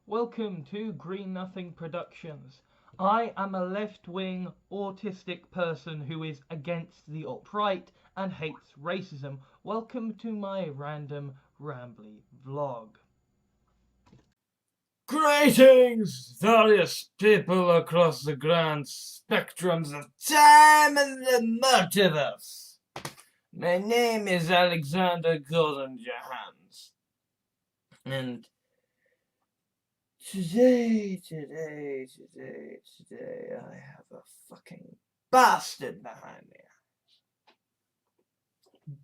Welcome to Green Nothing Productions. I am a left-wing autistic person who is against the alt-right and hates racism. Welcome to my random rambly vlog. Greetings, various people across the grand spectrums of time and the multiverse. My name is Alexander Gordon Johans. And today, I have a fucking bastard behind me.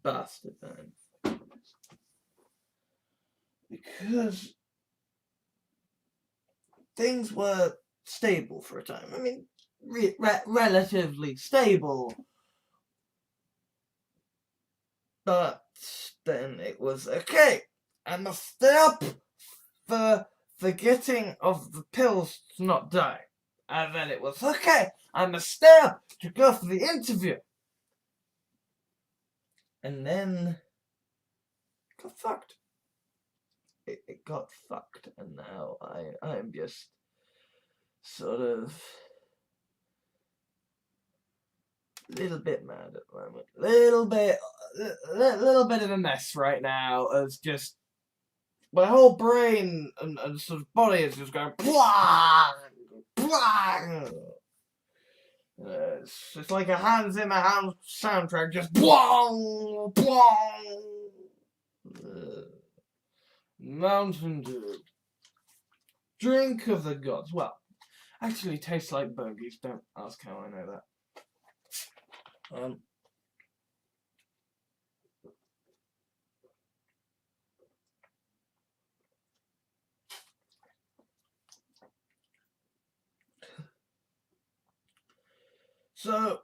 Bastard behind me. Because things were stable for a time. I mean, relatively stable. But then it was okay. I must stay up for forgetting of the pills to not die. And then it was okay. I must stay up to go for the interview. And then it got fucked. It got fucked, and now I'm just sort of a little bit mad at the moment. Little bit of a mess right now. As just my whole brain and sort of body is just going blah, blah. It's like a Hans Zimmer soundtrack, just blah, blah. Mountain Dew. Drink of the gods. Well, actually tastes like bogies. Don't ask how I know that. So,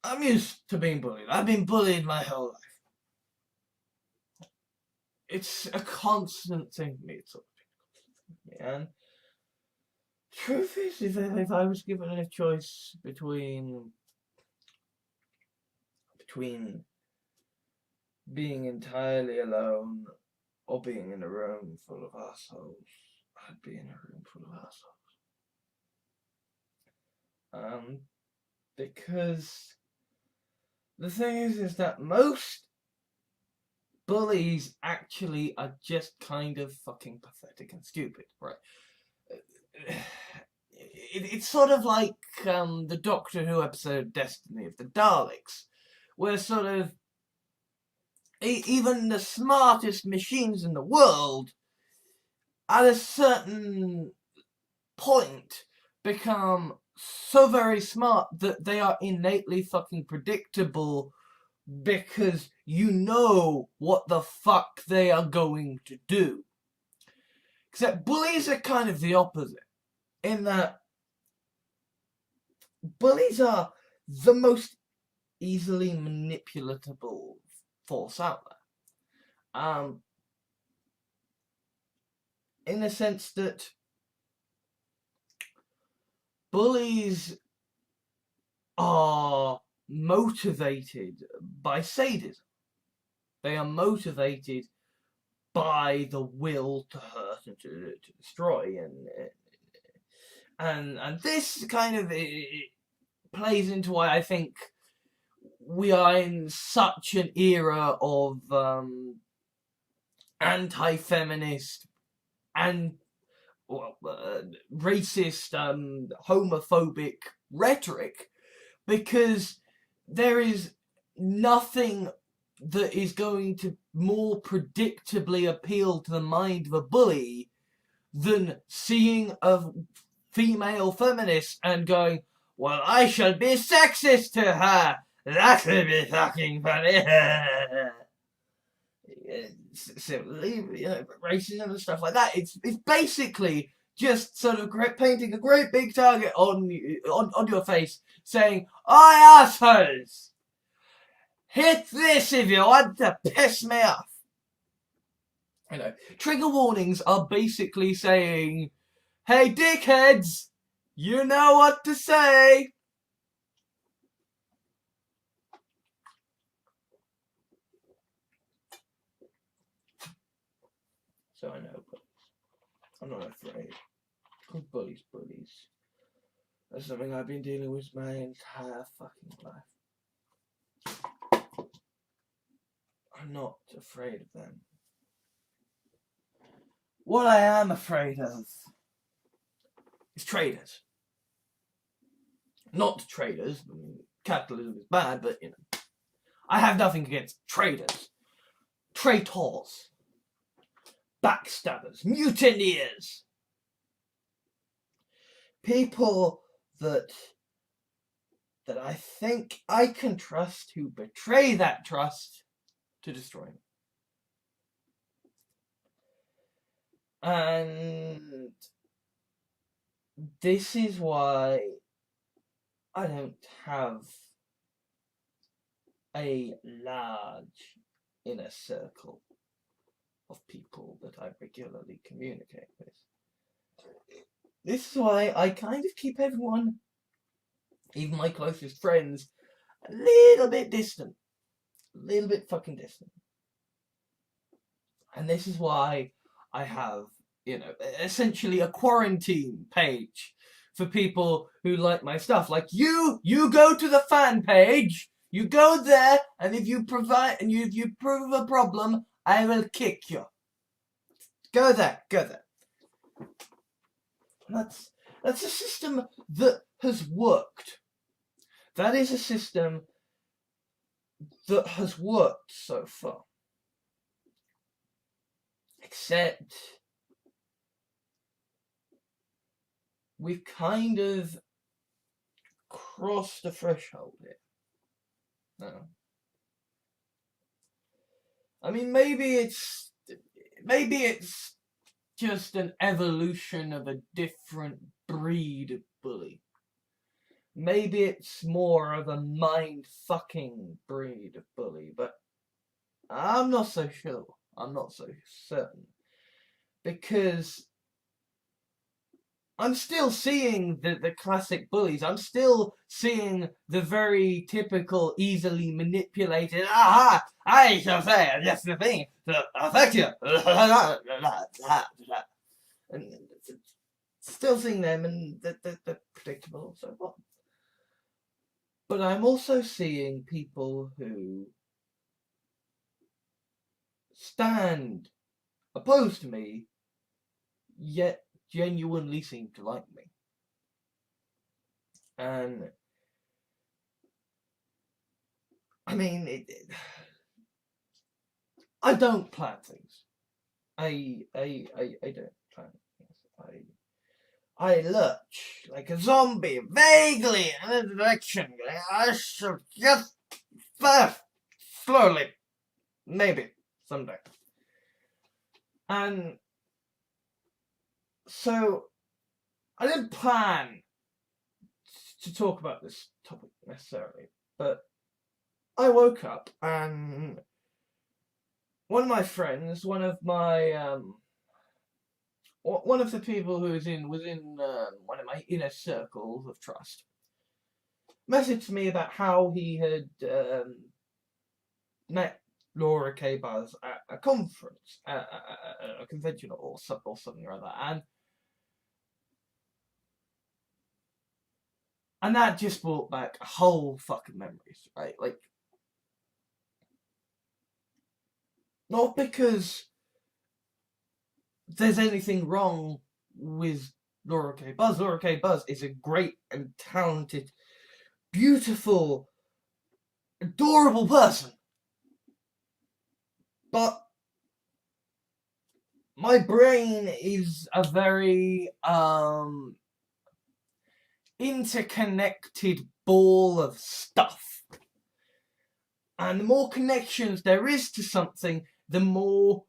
I'm used to being bullied. I've been bullied my whole life. It's a constant thing for me. It's sort of, and truth is, if I was given a choice between being entirely alone or being in a room full of assholes, I'd be in a room full of assholes. Because the thing is that most bullies actually are just kind of fucking pathetic and stupid, right? It's sort of like the Doctor Who episode Destiny of the Daleks, where sort of even the smartest machines in the world at a certain point become so very smart that they are innately fucking predictable because you know what the fuck they are going to do. Except bullies are kind of the opposite, in that bullies are the most easily manipulatable force out there. In the sense that bullies are motivated by sadism. They are motivated by the will to hurt and to destroy, and this kind of it plays into why I think we are in such an era of anti-feminist and racist, homophobic rhetoric, because there is nothing that is going to more predictably appeal to the mind of a bully than seeing a female feminist and going, well, I shall be sexist to her. That'll be fucking funny. Similarly, racism and stuff like that. It's basically just sort of painting a great big target on your face, saying, "I assholes, hit this if you want to piss me off." You know, trigger warnings are basically saying, "Hey, dickheads, you know what to say." So I know, but I'm not afraid. Because bullies. That's something I've been dealing with my entire fucking life. I'm not afraid of them. What I am afraid of is traders. Not traders. I mean, capitalism is bad, but, you know. I have nothing against traders. Traitors. Backstabbers. Mutineers. People that I think I can trust who betray that trust to destroy me. And this is why I don't have a large inner circle of people that I regularly communicate with. This is why I kind of keep everyone, even my closest friends, a little bit distant. A little bit fucking distant. And this is why I have, you know, essentially a quarantine page for people who like my stuff. Like you go to the fan page, you go there, and if you prove a problem, I will kick you. Go there. That's a system that has worked. That is a system that has worked so far. Except we've kind of crossed the threshold here. No. I mean, maybe it's just an evolution of a different breed of bully. Maybe it's more of a mind-fucking breed of bully, but I'm not so sure. I'm not so certain. Because I'm still seeing the classic bullies. I'm still seeing the very typical, easily manipulated, aha, I shall say just the thing to affect you. And still seeing them, and they're predictable and so on. But I'm also seeing people who stand opposed to me, yet genuinely seem to like me. And I mean, I don't plan things. I don't plan things. I lurch like a zombie, vaguely in a direction. I shall get there slowly, maybe someday. And so I didn't plan to talk about this topic necessarily, but I woke up and one of my friends, one of the people who was in one of my inner circles of trust, messaged me about how he had met Laura K. Buzz at a conference, a convention or something like that, and that just brought back a whole fucking memories, right? Like, not because there's anything wrong with Laura K. Buzz. Laura K. Buzz is a great and talented, beautiful, adorable person. But my brain is a very interconnected ball of stuff. And the more connections there is to something, the more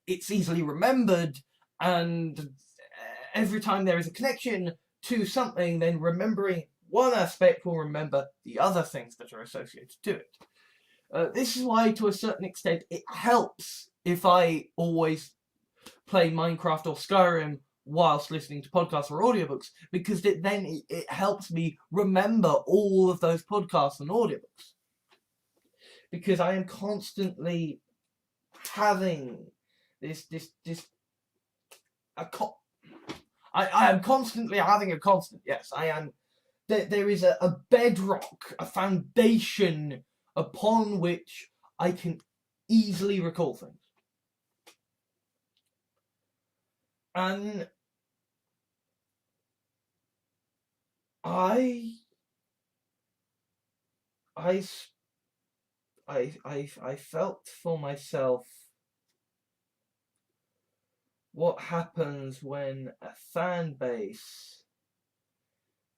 it's easily remembered, and every time there is a connection to something, then remembering one aspect will remember the other things that are associated to it. This is why, to a certain extent, it helps if I always play Minecraft or Skyrim whilst listening to podcasts or audiobooks, because it helps me remember all of those podcasts and audiobooks. Because I am constantly having I am constantly having a constant. Yes, I am. There is a bedrock, a foundation upon which I can easily recall things. And I felt for myself what happens when a fan base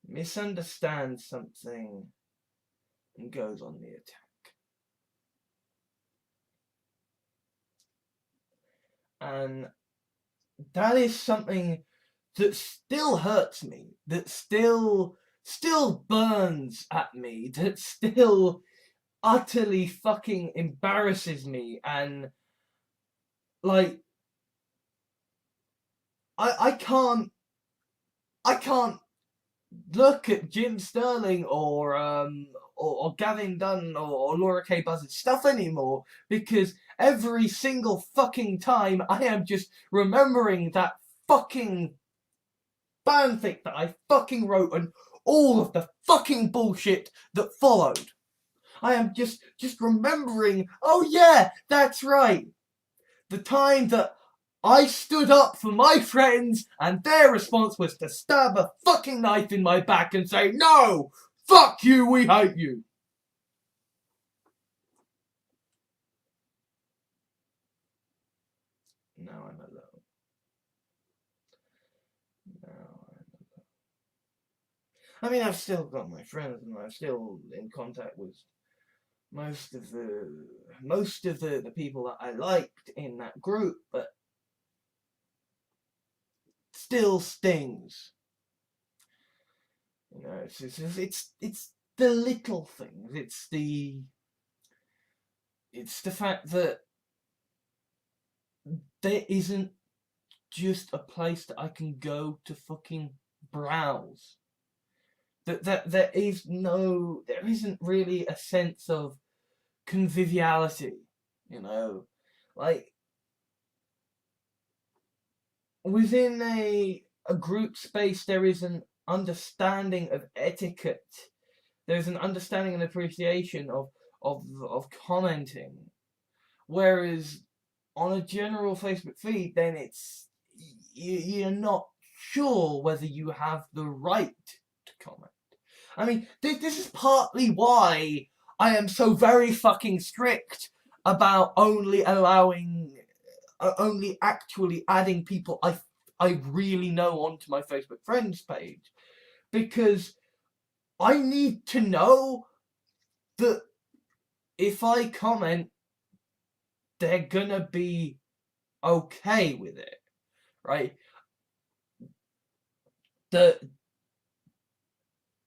misunderstands something and goes on the attack. And that is something that still hurts me, that still burns at me, that still utterly fucking embarrasses me. And like I can't look at Jim Sterling or Gavin Dunn or Laura K. Buzzard's stuff anymore, because every single fucking time I am just remembering that fucking fanfic that I fucking wrote and all of the fucking bullshit that followed. I am just remembering, oh yeah, that's right. The time that I stood up for my friends and their response was to stab a fucking knife in my back and say, no, fuck you, we hate you. Now I'm alone. I mean, I've still got my friends and I'm still in contact with most of the people that I liked in that group, but still stings. You know, it's the little things. It's the fact that there isn't just a place that I can go to fucking browse. That there isn't really a sense of conviviality, you know, like within a group space there is an understanding of etiquette, there's an understanding and appreciation of commenting, whereas on a general Facebook feed then you're not sure whether you have the right to comment. I mean, this is partly why I am so very fucking strict about only actually adding people I really know onto my Facebook friends page, because I need to know that if I comment, they're gonna be okay with it, right?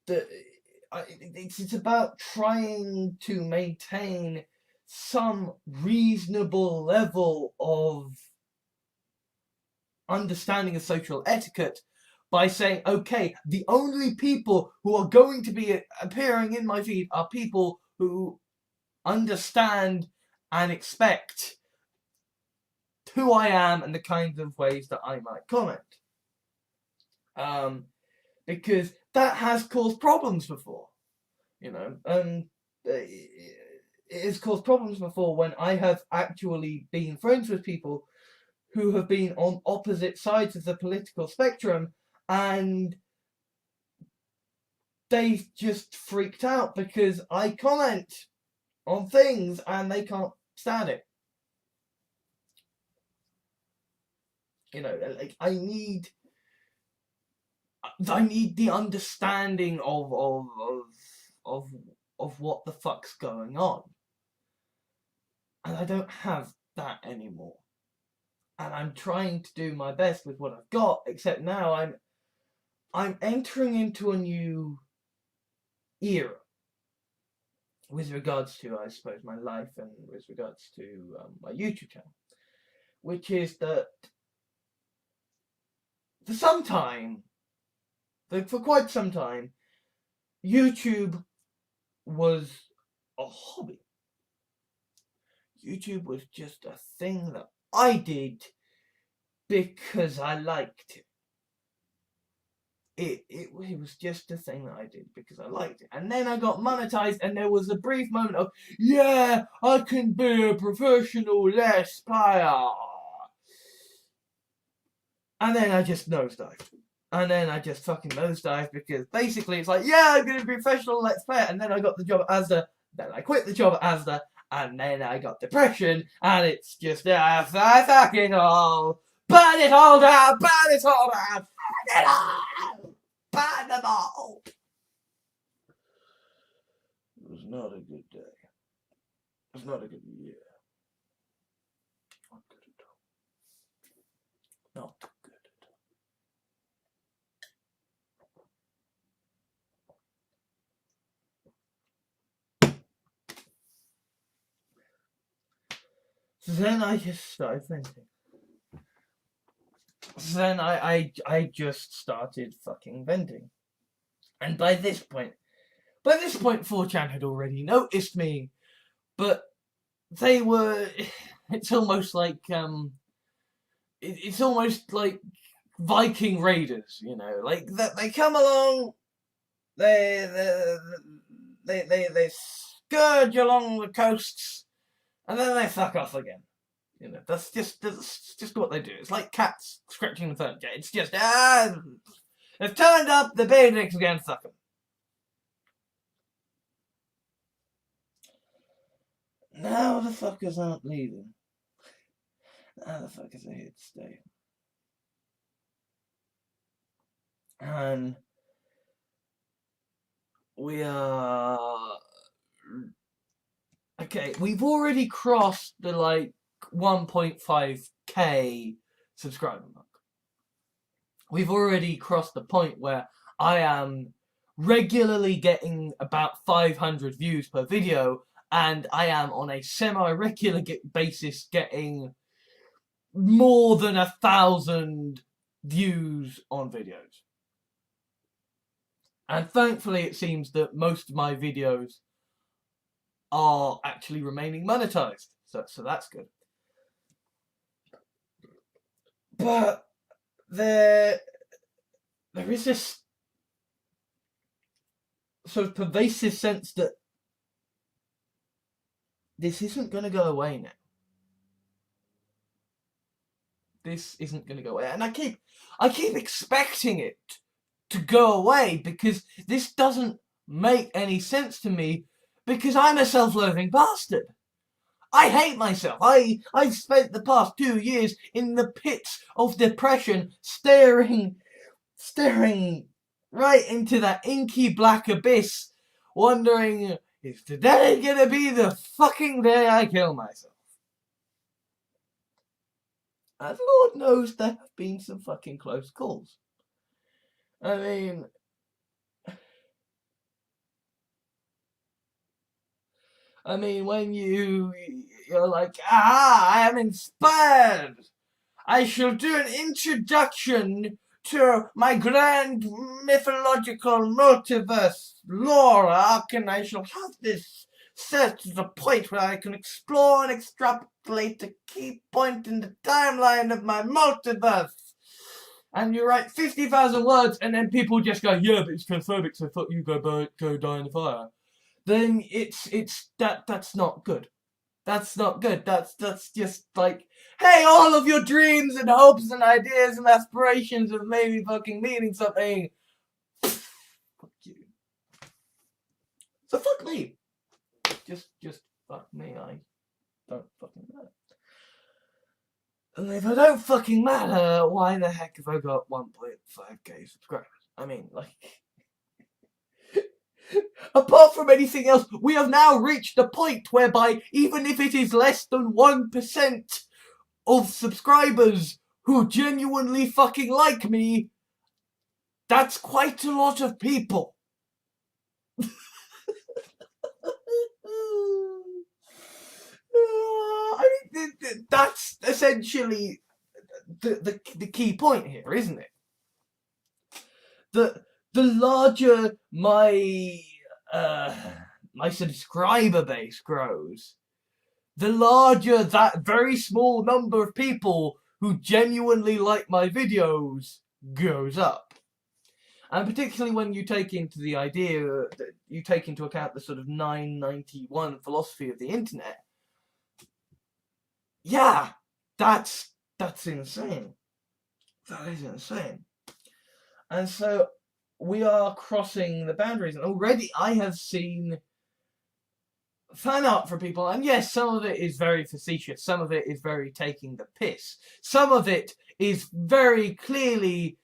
It's about trying to maintain some reasonable level of understanding of social etiquette by saying, okay, the only people who are going to be appearing in my feed are people who understand and expect who I am and the kinds of ways that I might comment. Because that has caused problems before, you know, and it has caused problems before when I have actually been friends with people who have been on opposite sides of the political spectrum, and they've just freaked out because I comment on things and they can't stand it. You know, like I need the understanding of what the fuck's going on, and I don't have that anymore. And I'm trying to do my best with what I've got, except now I'm entering into a new era with regards to, I suppose, my life and with regards to my YouTube channel, which is that for quite some time, YouTube was a hobby. YouTube was just a thing that I did because I liked it. It was just a thing that I did because I liked it. And then I got monetized, and there was a brief moment of, yeah, I can be a professional Let's Player. And then I just nosedived. And then I just fucking nosedived because basically it's like, yeah, I'm going to be a professional Let's Player. And then I got the job at Asda. Then I quit the job at Asda. And then I got depression. And it's just, fuck it all. Burn it all down. Burn it all down. Burn it all. Burn them all. It was not a good day. It was not a good year. Not good at all. Not good at all. So then I just started venting. So then I just started fucking venting. And by this point, 4chan had already noticed me, but they were, it's almost like Viking raiders, you know, like that they come along, they scourge along the coasts, and then they fuck off again. You know, that's just what they do. It's like cats scratching the furniture. It's just they've turned up the basics again, fuck them. Now the fuckers aren't leaving. Now the fuckers are here to stay. And we are... Okay, we've already crossed the, 1.5k subscriber mark. We've already crossed the point where I am regularly getting about 500 views per video, and I am on a semi-regular basis getting more than 1,000 views on videos. And thankfully it seems that most of my videos are actually remaining monetized. So that's good. But there is this sort of pervasive sense that this isn't going to go away now. This isn't going to go away. And I keep expecting it to go away because this doesn't make any sense to me because I'm a self-loathing bastard. I hate myself. I've spent the past 2 years in the pits of depression staring right into that inky black abyss, wondering, is today gonna be the fucking day I kill myself? And Lord knows there have been some fucking close calls. I mean, when you're like, I am inspired. I shall do an introduction to my grand mythological multiverse lore arc, and I shall have this set to the point where I can explore and extrapolate a key point in the timeline of my multiverse. And you write 50,000 words, and then people just go, yeah, but it's transphobic, so fuck you, go die in the fire. Then that's not good. That's not good. That's just like, hey, all of your dreams and hopes and ideas and aspirations of maybe fucking meaning something. Fuck you. So fuck me. Just fuck me. I don't fucking matter. And if I don't fucking matter, why the heck have I got 1.5k subscribers? I mean, apart from anything else, we have now reached a point whereby even if it is less than 1% of subscribers who genuinely fucking like me, that's quite a lot of people. I mean, that's essentially the key point here, isn't it? The larger my subscriber base grows, the larger that very small number of people who genuinely like my videos goes up. And particularly when you take into the idea that you take into account the sort of 991 philosophy of the internet, yeah, that's insane. That is insane. And so we are crossing the boundaries, and already I have seen fan art from people, and yes, some of it is very facetious, some of it is very taking the piss, some of it is very clearly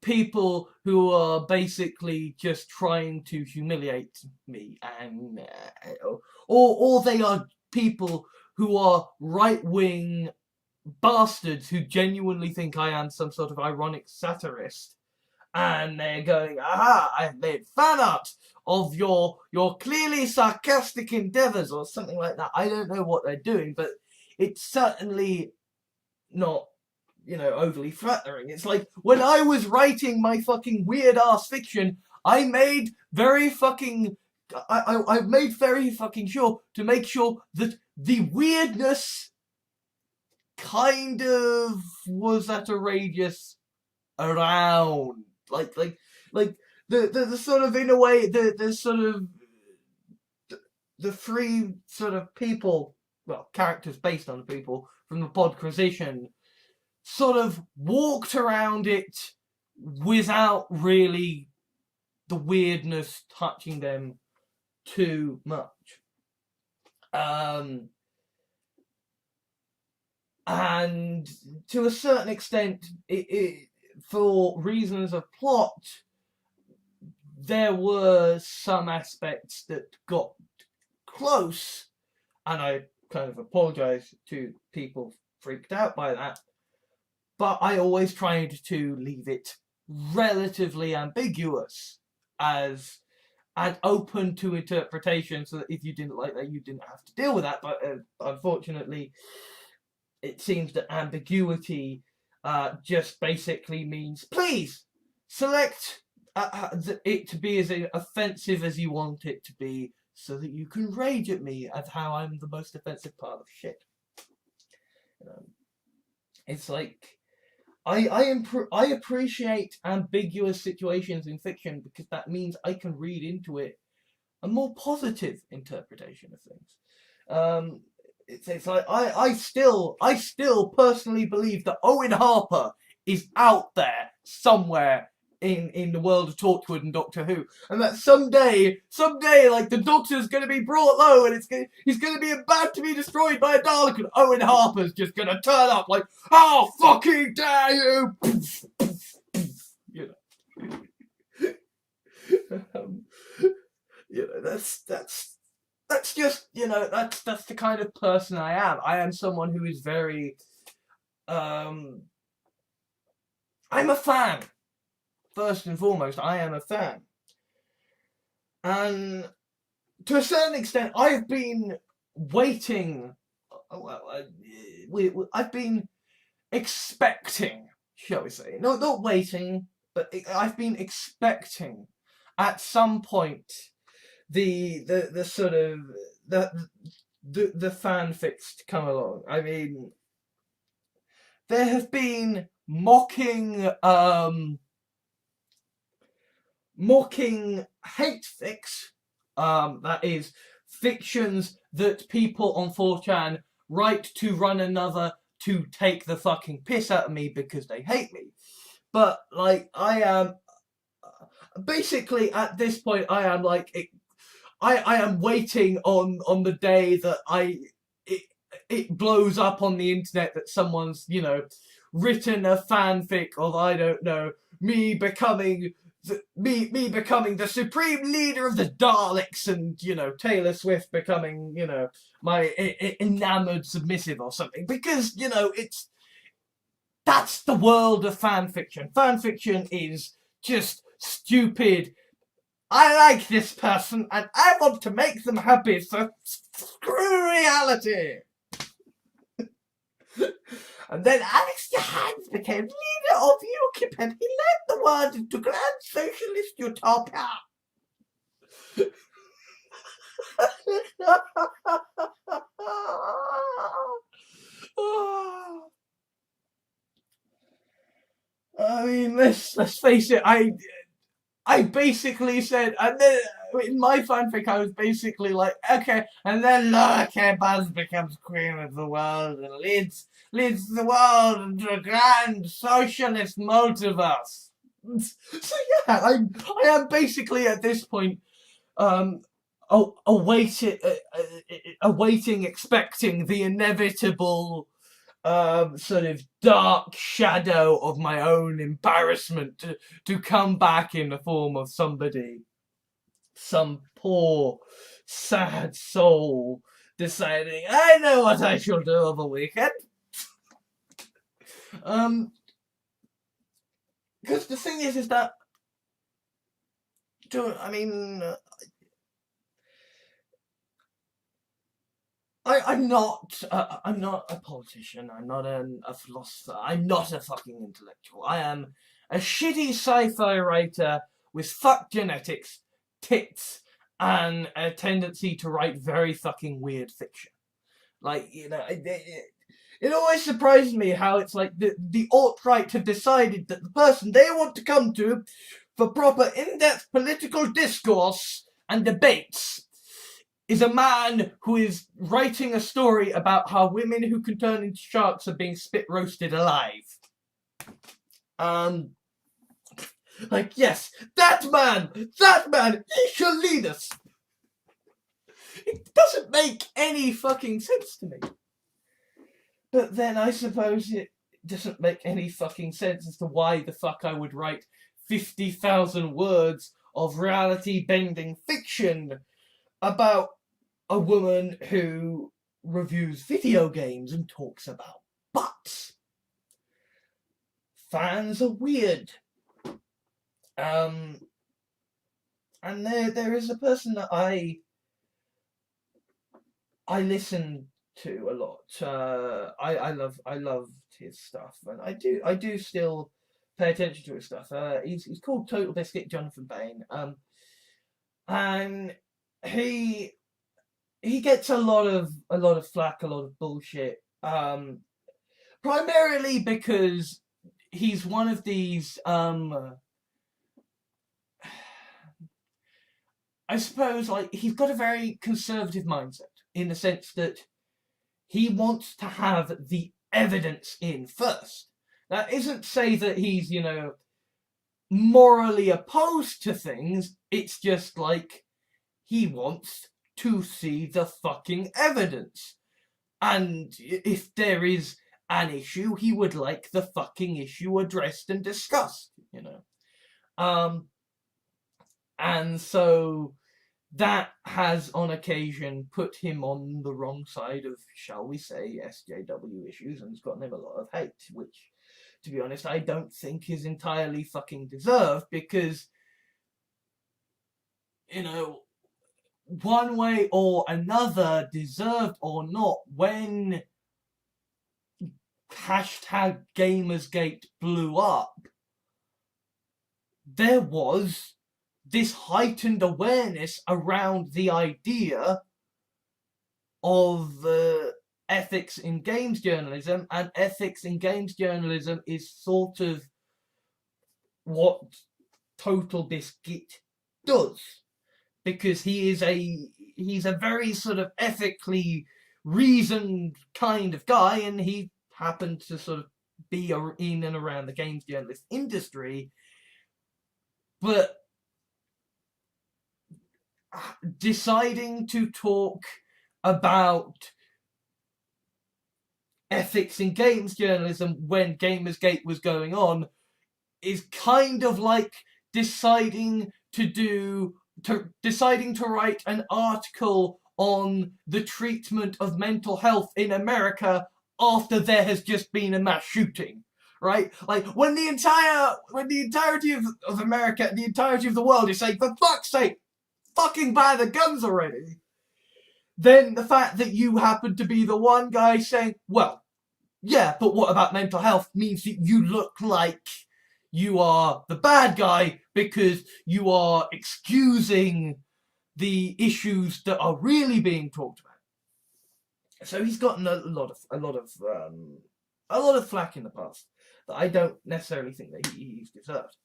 people who are basically just trying to humiliate me, and or they are people who are right-wing bastards who genuinely think I am some sort of ironic satirist, and they're going, aha, I've made fan art of your clearly sarcastic endeavours, or something like that. I don't know what they're doing, but it's certainly not, overly flattering. It's like, when I was writing my fucking weird-ass fiction, I made very fucking... I made very fucking sure to make sure that the weirdness kind of was at a radius around, like the sort of, in a way, the sort of the three sort of people, well, characters based on the people from the Podquisition, sort of walked around it without really the weirdness touching them too much. And to a certain extent, it for reasons of plot, there were some aspects that got close, and I kind of apologise to people freaked out by that, but I always tried to leave it relatively ambiguous as and open to interpretation, so that if you didn't like that, you didn't have to deal with that. But unfortunately, it seems that ambiguity just basically means, please select it to be as offensive as you want it to be, so that you can rage at me as how I'm the most offensive part of shit. It's like, I appreciate ambiguous situations in fiction, because that means I can read into it a more positive interpretation of things. It's like, I still personally believe that Owen Harper is out there somewhere in the world of Torchwood and Doctor Who, and that someday, like, the Doctor's gonna be brought low, and he's gonna be about to be destroyed by a Dalek, and Owen Harper's just gonna turn up like, how fucking dare you! That's just, that's the kind of person I am. I am someone who is very, I'm a fan. First and foremost, I am a fan. And to a certain extent, I've been waiting, I've been expecting, shall we say, not waiting, but I've been expecting at some point the sort of the fanfics to come along. I mean, there have been mocking hate fics, that is, fictions that people on 4chan write to run another to take the fucking piss out of me because they hate me. But, like, I am basically, at this point, I am like, I am waiting on the day that it blows up on the internet, that someone's, written a fanfic of, I don't know, me becoming the supreme leader of the Daleks, and, Taylor Swift becoming, my enamored submissive or something. Because, that's the world of fanfiction. Fanfiction is just stupid. I like this person, and I want to make them happy, so screw reality. And then Alex Johans became leader of UKIP, and he led the world into grand socialist utopia. I mean, let's face it. I basically said, and then in my fanfic, I was basically like, okay, and then Laura K. Buzz becomes queen of the world and leads the world into a grand socialist multiverse. So yeah, I am basically at this point, awaiting, expecting the inevitable sort of dark shadow of my own embarrassment to come back in the form of some poor, sad soul deciding, I know what I shall do over the weekend. Because the thing is that, I mean, I'm not a politician. I'm not a philosopher. I'm not a fucking intellectual. I am a shitty sci-fi writer with fuck genetics, tits, and a tendency to write very fucking weird fiction. Like, you know, it always surprises me how it's like the alt-right have decided that the person they want to come to for proper in-depth political discourse and debates is a man who is writing a story about how women who can turn into sharks are being spit roasted alive. Like, yes, that man, he shall lead us. It doesn't make any fucking sense to me. But then I suppose it doesn't make any fucking sense as to why the fuck I would write 50,000 words of reality-bending fiction about a woman who reviews video games and talks about butts. Fans are weird. And there is a person that I listen to a lot. I love his stuff, and I do still pay attention to his stuff. He's called Total Biscuit, Jonathan Bain. And he gets a lot of flack, a lot of bullshit. Primarily because he's one of these I suppose, like, he's got a very conservative mindset in the sense that he wants to have the evidence in first. That isn't to say that he's, you know, morally opposed to things. It's just like he wants to see the fucking evidence. And if there is an issue, he would like the fucking issue addressed and discussed, you know. And so that has on occasion put him on the wrong side of, shall we say, SJW issues, and has gotten him a lot of hate, which, to be honest, I don't think is entirely fucking deserved, because, you know, one way or another, deserved or not, when hashtag Gamersgate blew up, there was this heightened awareness around the idea of ethics in games journalism, and ethics in games journalism is sort of what Total Biscuit does, because he's a very sort of ethically reasoned kind of guy, and he happened to sort of be in and around the games journalist industry, but deciding to talk about ethics in games journalism when Gamersgate was going on is kind of like deciding to write an article on the treatment of mental health in America after there has just been a mass shooting. Right? Like, when the entirety of America, the entirety of the world is saying, for fuck's sake, fucking buy the guns already, then the fact that you happen to be the one guy saying, well, yeah, but what about mental health, means that you look like you are the bad guy because you are excusing the issues that are really being talked about. So he's gotten a lot of flack in the past that I don't necessarily think that he's deserved.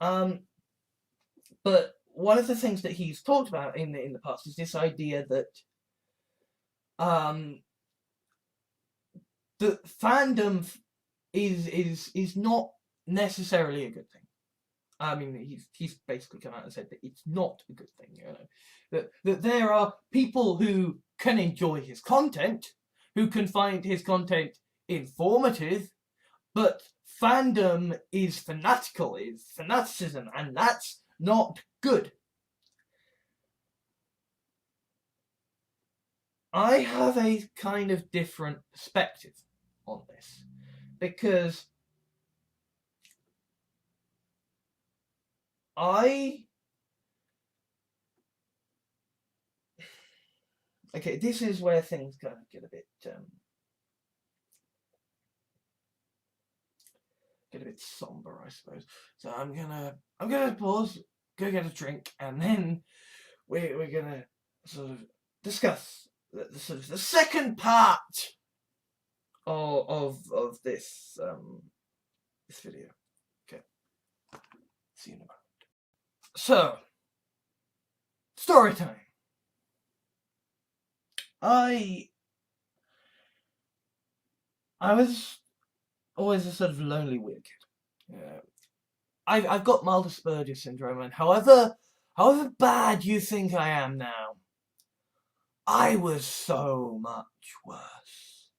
But one of the things that he's talked about in the past is this idea that the fandom is not necessarily a good thing. I mean, he's basically come out and said that it's not a good thing. That there are people who can enjoy his content, who can find his content informative, but fandom is fanatical, is fanaticism, and that's not good. I have a kind of different perspective on this, because okay, this is where things kind of get a bit somber, I suppose. So I'm gonna pause, go get a drink, and then we're gonna sort of discuss the second part of this this video. Okay, see you in a moment. So, story time. I was always a sort of lonely, weird kid. I've got mild Asperger's syndrome, and however bad you think I am now, I was so much worse.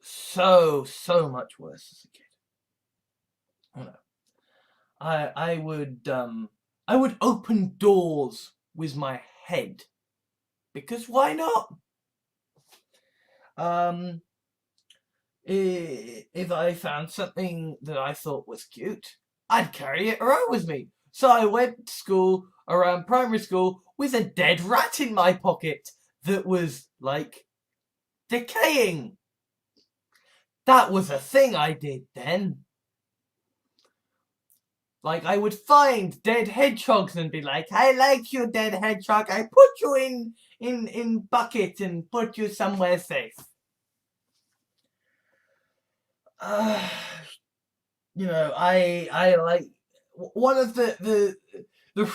So much worse as a kid. I don't know. I would open doors with my head, because why not? If I found something that I thought was cute, I'd carry it around with me. So I went to school, around primary school, with a dead rat in my pocket that was, like, decaying. That was a thing I did then. Like, I would find dead hedgehogs and be like, I like you, dead hedgehog. I put you in bucket and put you somewhere safe. You know, I like, one of the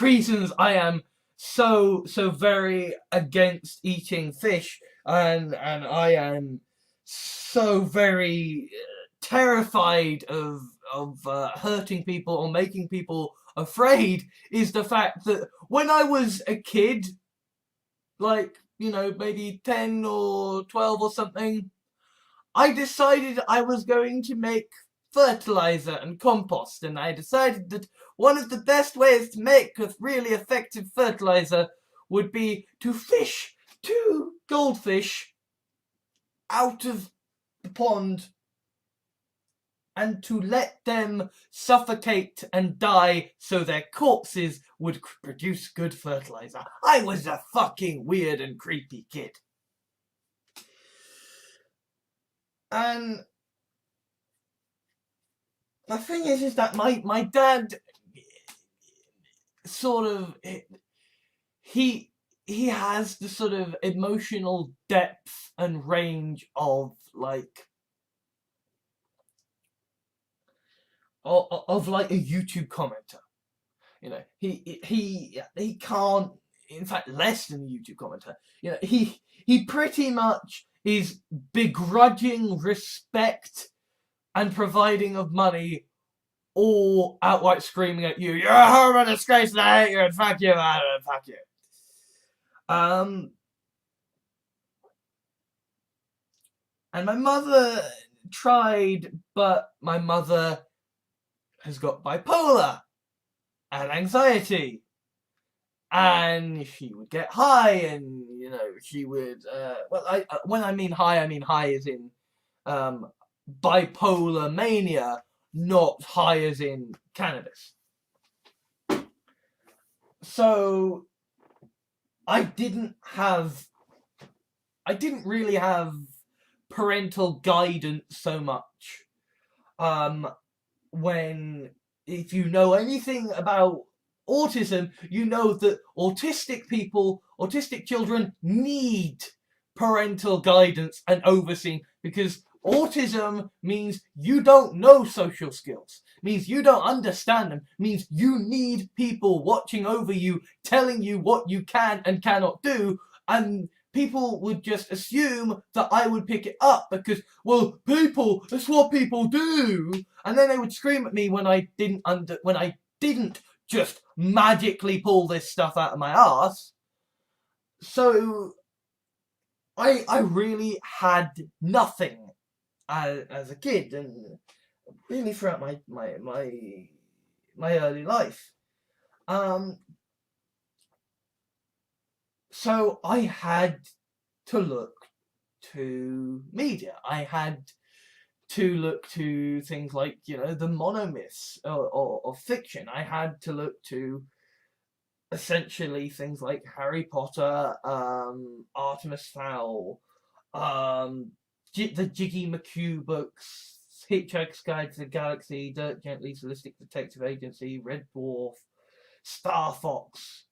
reasons I am so very against eating fish, and I am so very terrified of hurting people or making people afraid, is the fact that when I was a kid, like, you know, maybe 10 or 12 or something, I decided I was going to make fertilizer and compost, and I decided that one of the best ways to make a really effective fertilizer would be to fish 2 goldfish out of the pond and to let them suffocate and die so their corpses would produce good fertilizer. I was a fucking weird and creepy kid. And the thing is that my dad sort of, he has the sort of emotional depth and range of, like, like a YouTube commenter. You know, he can't, in fact, less than a YouTube commenter. You know, he pretty much is begrudging respect and providing of money, or outright screaming at you, "You're a horrible disgrace, and I hate you, and fuck you, and fuck you." And my mother tried, but my mother has got bipolar and anxiety, and she would get high, and, you know, she would, well, when I mean high as in bipolar mania, not high as in cannabis. So I didn't really have parental guidance so much. When, if you know anything about autism, you know that autistic children need parental guidance and overseeing, because autism means you don't know social skills, means you don't understand them, means you need people watching over you, telling you what you can and cannot do, and people would just assume that I would pick it up because, well, that's what people do, and then they would scream at me when I didn't just magically pull this stuff out of my ass. So I really had nothing as a kid, and really throughout my early life. So I had to look to media. I had to look to things like, the monomyths of fiction. I had to look to essentially things like Harry Potter, Artemis Fowl, the Jiggy McHugh books, Hitchhiker's Guide to the Galaxy, Dirk Gently's Holistic Detective Agency, Red Dwarf, Star Fox.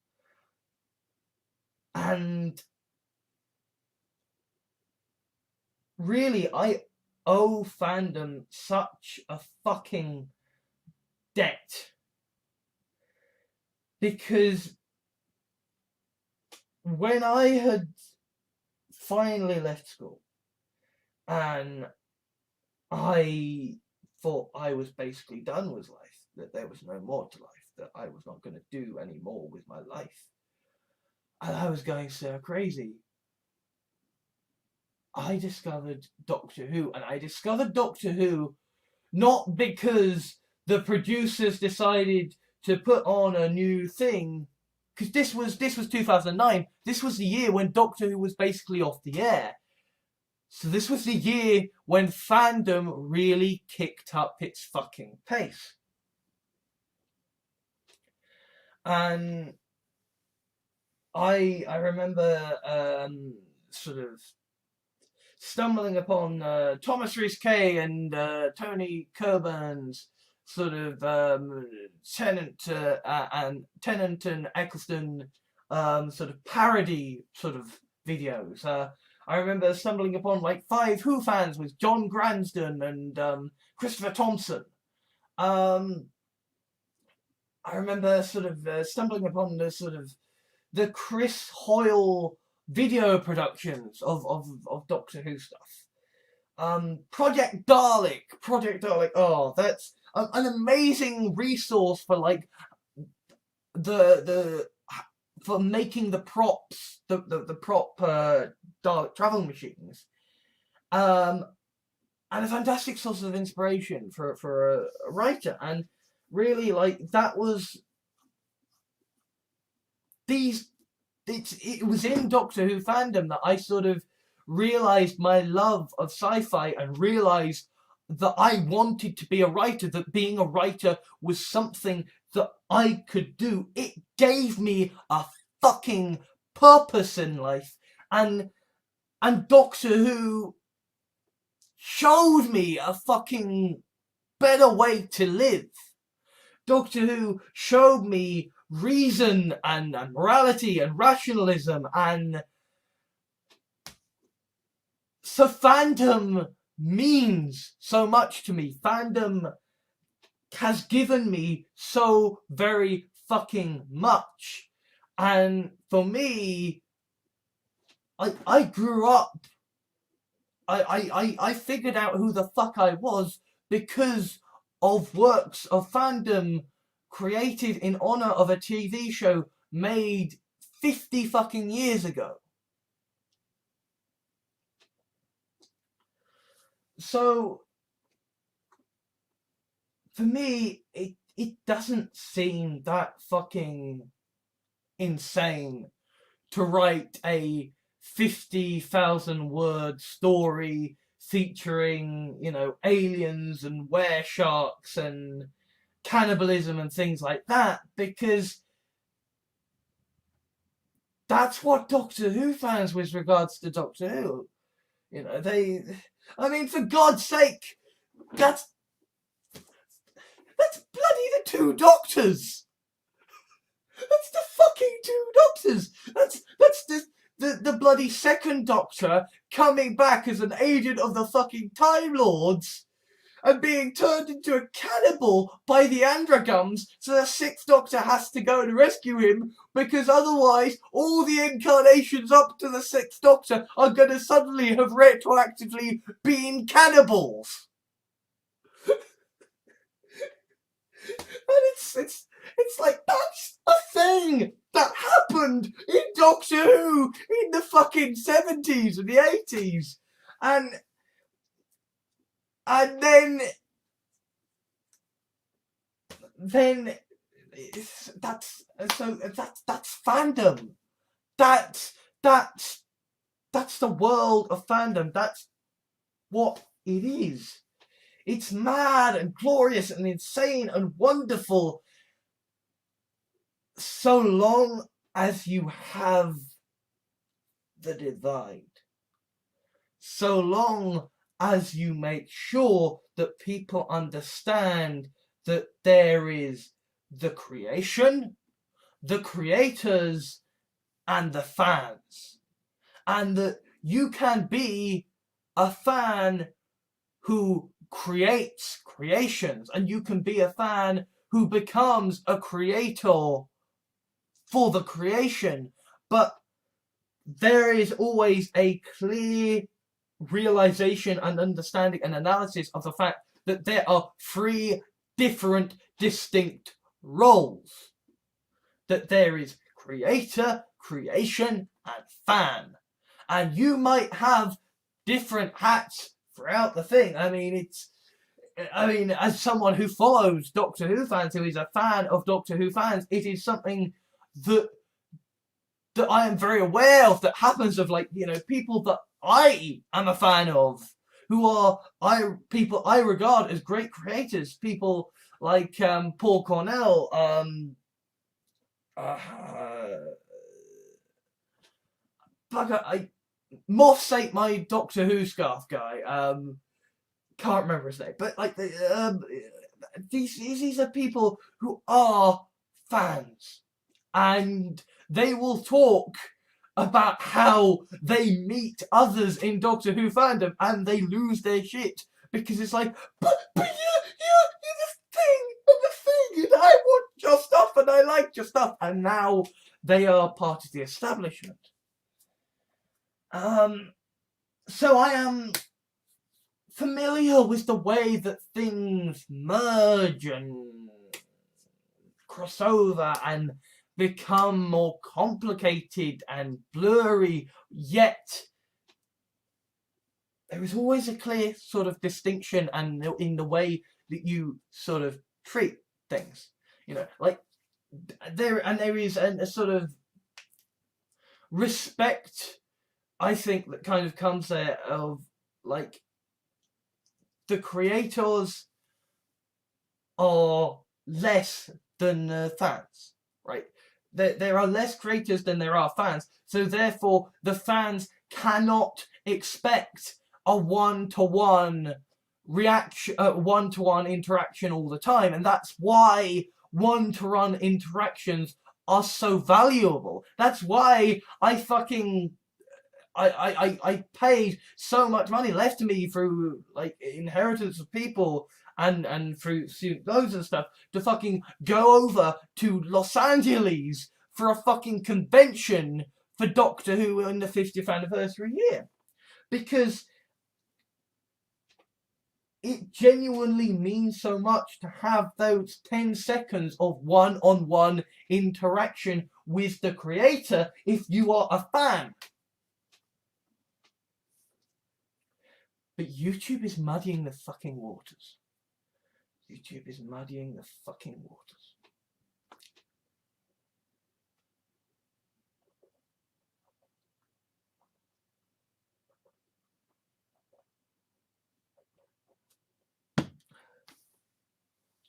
And really, I owe fandom such a fucking debt. Because when I had finally left school and I thought I was basically done with life, that there was no more to life, that I was not going to do any more with my life, and I was going so crazy, I discovered Doctor Who. And I discovered Doctor Who not because the producers decided to put on a new thing, because this was 2009. This was the year when Doctor Who was basically off the air. So this was the year when fandom really kicked up its fucking pace. And I remember sort of stumbling upon Thomas Rhys-Kay and Tony Corburn's sort of Tennant and Eccleston sort of parody sort of videos. I remember stumbling upon like 5 Who fans with John Gransden and Christopher Thompson. I remember sort of stumbling upon the Chris Hoyle video productions of Doctor Who stuff. Project Dalek. Oh, that's an amazing resource for like for making the props, the prop Dalek travel machines. And a fantastic source of inspiration for a writer. And really, like, that was it was in Doctor Who fandom that I sort of realised my love of sci-fi and realised that I wanted to be a writer, that being a writer was something that I could do. It gave me a fucking purpose in life. And Doctor Who showed me a fucking better way to live. Doctor Who showed me reason and morality and rationalism, and so fandom means so much to me. Fandom has given me so very fucking much. And for me, I grew up, I figured out who the fuck I was because of works of fandom created in honor of a TV show made 50 fucking years ago. So, for me, it doesn't seem that fucking insane to write a 50,000 word story featuring, aliens and were-sharks and cannibalism and things like that, because that's what Doctor Who fans, with regards to Doctor Who, for God's sake, that's bloody the 2 Doctors. That's the fucking 2 Doctors. That's the bloody second Doctor coming back as an agent of the fucking Time Lords and being turned into a cannibal by the Andragums, so the Sixth Doctor has to go and rescue him, because otherwise all the incarnations up to the Sixth Doctor are going to suddenly have retroactively been cannibals. And it's like, that's a thing that happened in Doctor Who in the fucking 70s and the 80s. And then that's fandom. That's the world of fandom. That's what it is. It's mad and glorious and insane and wonderful, so long as you have the divide. So long as you make sure that people understand that there is the creation, the creators, and the fans. And that you can be a fan who creates creations, and you can be a fan who becomes a creator for the creation, but there is always a clear realization and understanding and analysis of the fact that there are three different distinct roles. That there is creator, creation, and fan. And you might have different hats throughout the thing. I mean, as someone who follows Doctor Who fans, who is a fan of Doctor Who fans, it is something that I am very aware of, that happens, of, like, you know, people that I am a fan of, who are people I regard as great creators, people like Paul Cornell, Moff's ate my Doctor Who scarf guy. Can't remember his name, but like these are people who are fans, and they will talk about how they meet others in Doctor Who fandom and they lose their shit because it's like, but you're the thing, and I want your stuff and I like your stuff, and now they are part of the establishment. So I am familiar with the way that things merge and cross over and become more complicated and blurry, yet there is always a clear sort of distinction and in the way that you sort of treat things. You know, like there is a sort of respect, I think, that kind of comes there of, like, the creators are less than the fans, right? There are less creators than there are fans, so therefore the fans cannot expect a one-to-one reaction, one-to-one interaction all the time, and that's why one-to-one interactions are so valuable. That's why I paid so much money left to me through, like, inheritance of people and through student loans and stuff to fucking go over to Los Angeles for a fucking convention for Doctor Who in the 50th anniversary year. Because it genuinely means so much to have those 10 seconds of one-on-one interaction with the creator if you are a fan. But YouTube is muddying the fucking waters. YouTube is muddying the fucking waters.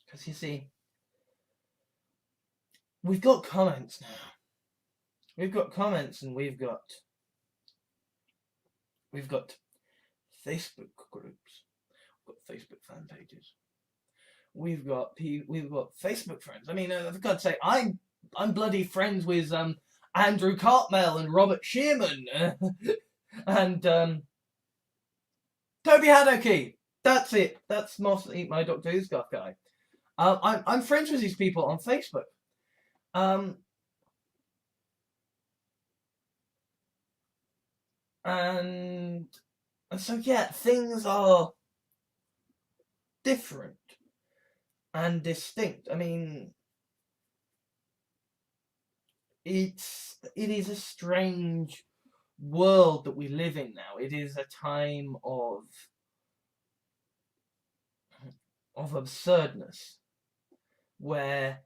Because you see, we've got comments now. We've got comments, and we've got Facebook groups. We've got Facebook fan pages. We've got Facebook friends. I mean, I've got to say, I'm bloody friends with Andrew Cartmel and Robert Shearman and Toby Hadoke. That's it. That's mostly my Doctor Who stuff guy. I'm friends with these people on Facebook. And so yeah, things are different and distinct. I mean, it is a strange world that we live in now. It is a time of absurdness, where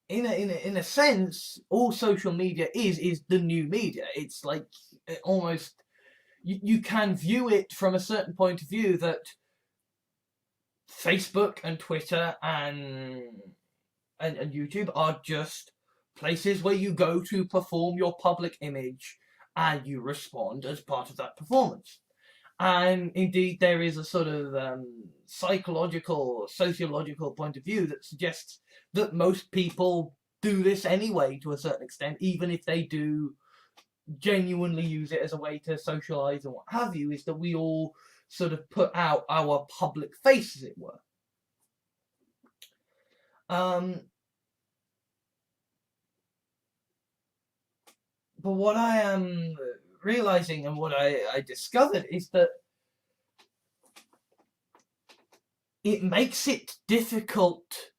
in a sense, all social media is the new media. It's like almost you can view it from a certain point of view that Facebook and Twitter and YouTube are just places where you go to perform your public image and you respond as part of that performance. And indeed, there is a sort of psychological, sociological point of view that suggests that most people do this anyway to a certain extent, even if they do genuinely use it as a way to socialise and what have you, is that we all sort of put out our public face, as it were. But what I am realising and what I discovered is that it makes it difficult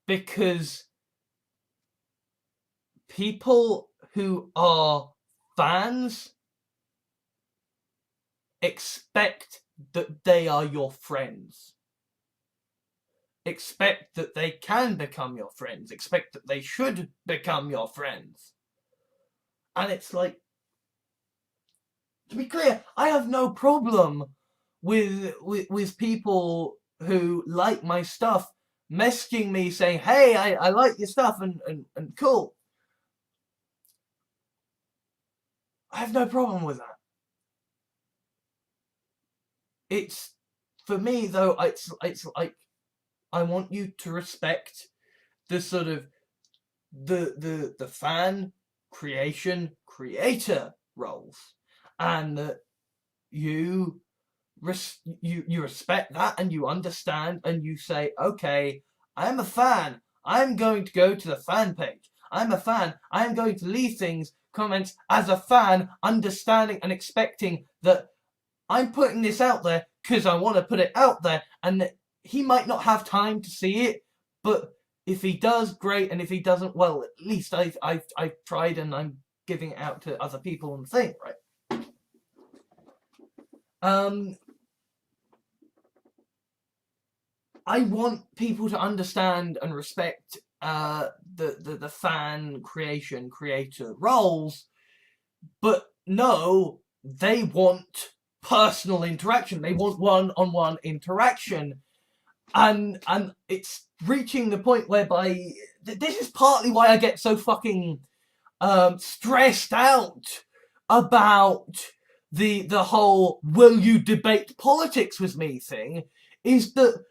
because people who are fans expect that they are your friends. Expect that they can become your friends. Expect that they should become your friends. And it's like, to be clear, I have no problem with people who like my stuff messaging me saying, hey, I like your stuff and cool. I have no problem with that. It's, for me though, it's like, I want you to respect the sort of the fan creator roles, and that you respect that and you understand and you say, okay, I'm a fan, I'm going to go to the fan page, I'm a fan, I'm going to leave comments as a fan, understanding and expecting that I'm putting this out there because I want to put it out there, and that he might not have time to see it, but if he does, great, and if he doesn't, well, at least I've tried and I'm giving it out to other people on the thing, right? I want people to understand and respect the fan creator roles, but no, they want personal interaction. They want one-on-one interaction. And it's reaching the point whereby this is partly why I get so fucking stressed out about the whole will you debate politics with me thing, is that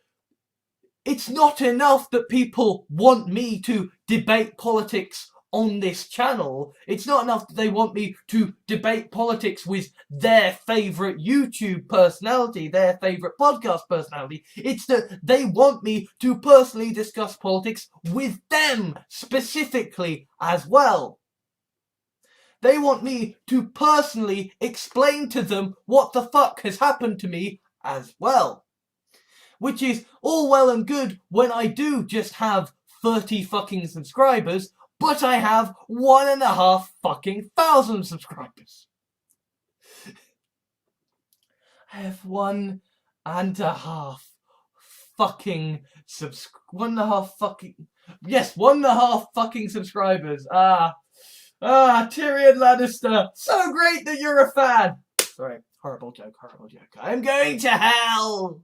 it's not enough that people want me to debate politics on this channel. It's not enough that they want me to debate politics with their favourite YouTube personality, their favourite podcast personality. It's that they want me to personally discuss politics with them specifically as well. They want me to personally explain to them what the fuck has happened to me as well. Which is all well and good when I do just have 30 fucking subscribers, but I have 1,500 fucking subscribers. I have 1.5 fucking 1.5 fucking subscribers. Tyrion Lannister, so great that you're a fan. Sorry, horrible joke. I'm going to hell.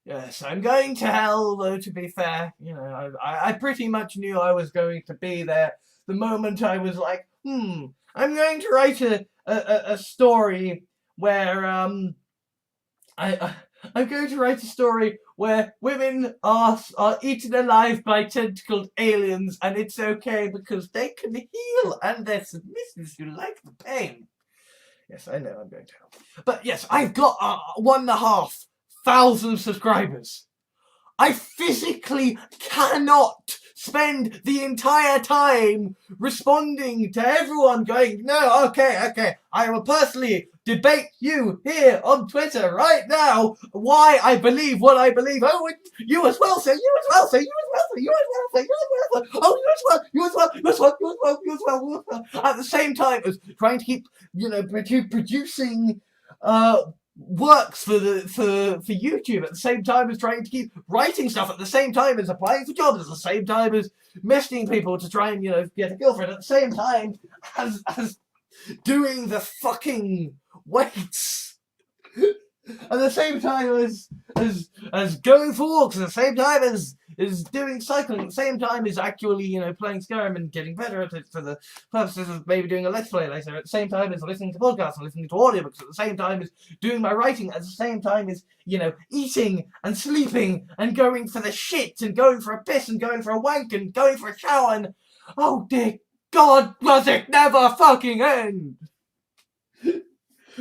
Yes, I'm going to hell, though, to be fair. You know, I pretty much knew I was going to be there the moment I was like, I'm going to write a story where, I'm going to write a story where women are eaten alive by tentacled aliens, and it's okay because they can heal and they're submissive. You like the pain. Yes, I know I'm going to help. But yes, I've got 1,500 subscribers. I physically cannot spend the entire time responding to everyone going, no, okay, I will personally debate you here on Twitter right now why I believe what I believe. Oh, you as well, sir, you as well, sir, you as well, sir, you as well, sir, you as well, sir. Oh, you as well, you as well, you as well, you as well, you as well, you as well. At the same time as trying to keep, producing works for YouTube at the same time as trying to keep writing stuff, at the same time as applying for jobs, at the same time as messaging people to try and get a girlfriend, at the same time as doing the fucking weights, at the same time as going for walks, at the same time as doing cycling, at the same time as actually playing Skyrim and getting better at it for the purposes of maybe doing a let's play later, at the same time as listening to podcasts and listening to audiobooks, at the same time as doing my writing, at the same time as eating and sleeping and going for the shit and going for a piss and going for a wank and going for a shower, and oh dear God, does it never fucking end?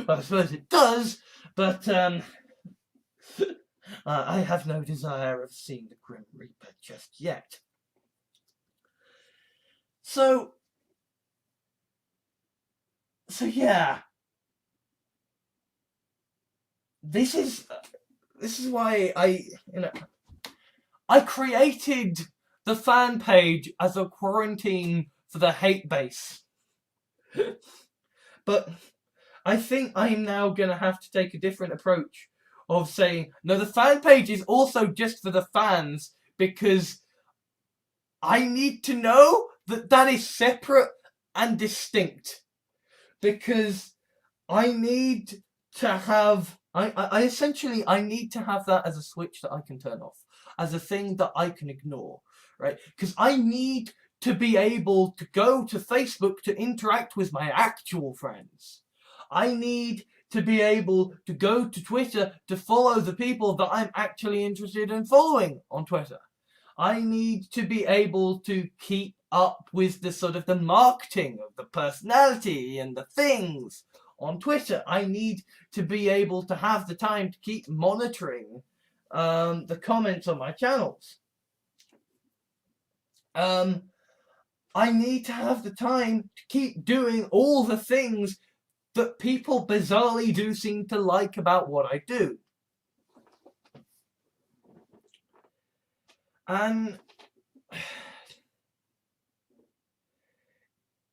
Well, I suppose it does, but I have no desire of seeing the Grim Reaper just yet. So yeah. This is why I created the fan page as a quarantine for the hate base. But I think I'm now gonna have to take a different approach of saying, no, the fan page is also just for the fans, because I need to know that is separate and distinct. Because I need to have, I essentially need to have that as a switch that I can turn off, as a thing that I can ignore, right? Because I need to be able to go to Facebook to interact with my actual friends. I need to be able to go to Twitter to follow the people that I'm actually interested in following on Twitter. I need to be able to keep up with the sort of the marketing of the personality and the things on Twitter. I need to be able to have the time to keep monitoring the comments on my channels. I need to have the time to keep doing all the things that people bizarrely do seem to like about what I do. And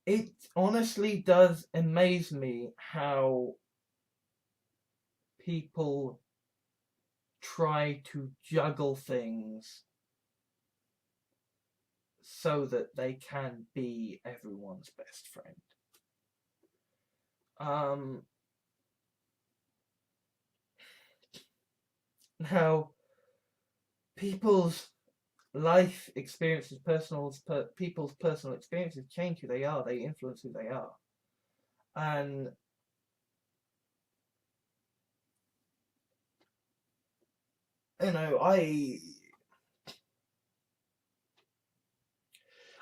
it honestly does amaze me how people try to juggle things so that they can be everyone's best friend. Now, people's life experiences, people's personal experiences change who they are. They influence who they are. And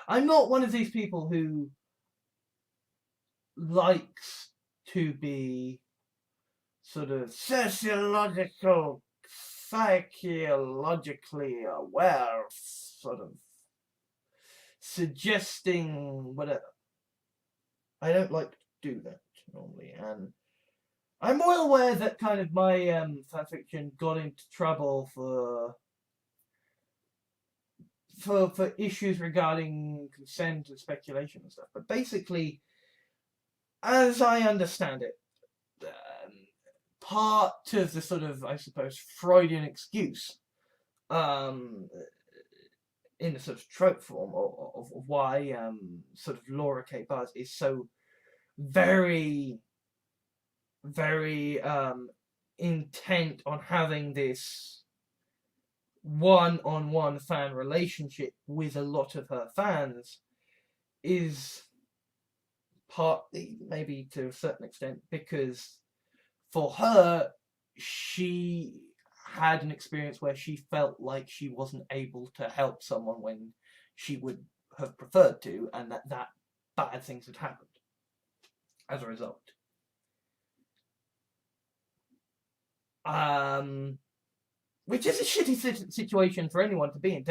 I'm not one of these people who likes to be sort of sociologically aware, sort of suggesting whatever. I don't like to do that normally, and I'm well aware that kind of my fanfiction got into trouble for issues regarding consent and speculation and stuff. But basically, as I understand it, part of the sort of, I suppose, Freudian excuse in the sort of trope form of why sort of Laura K. Buzz is so very, very intent on having this one-on-one fan relationship with a lot of her fans is partly, maybe to a certain extent, because for her, she had an experience where she felt like she wasn't able to help someone when she would have preferred to, and that bad things had happened as a result. Which is a shitty situation for anyone to be in.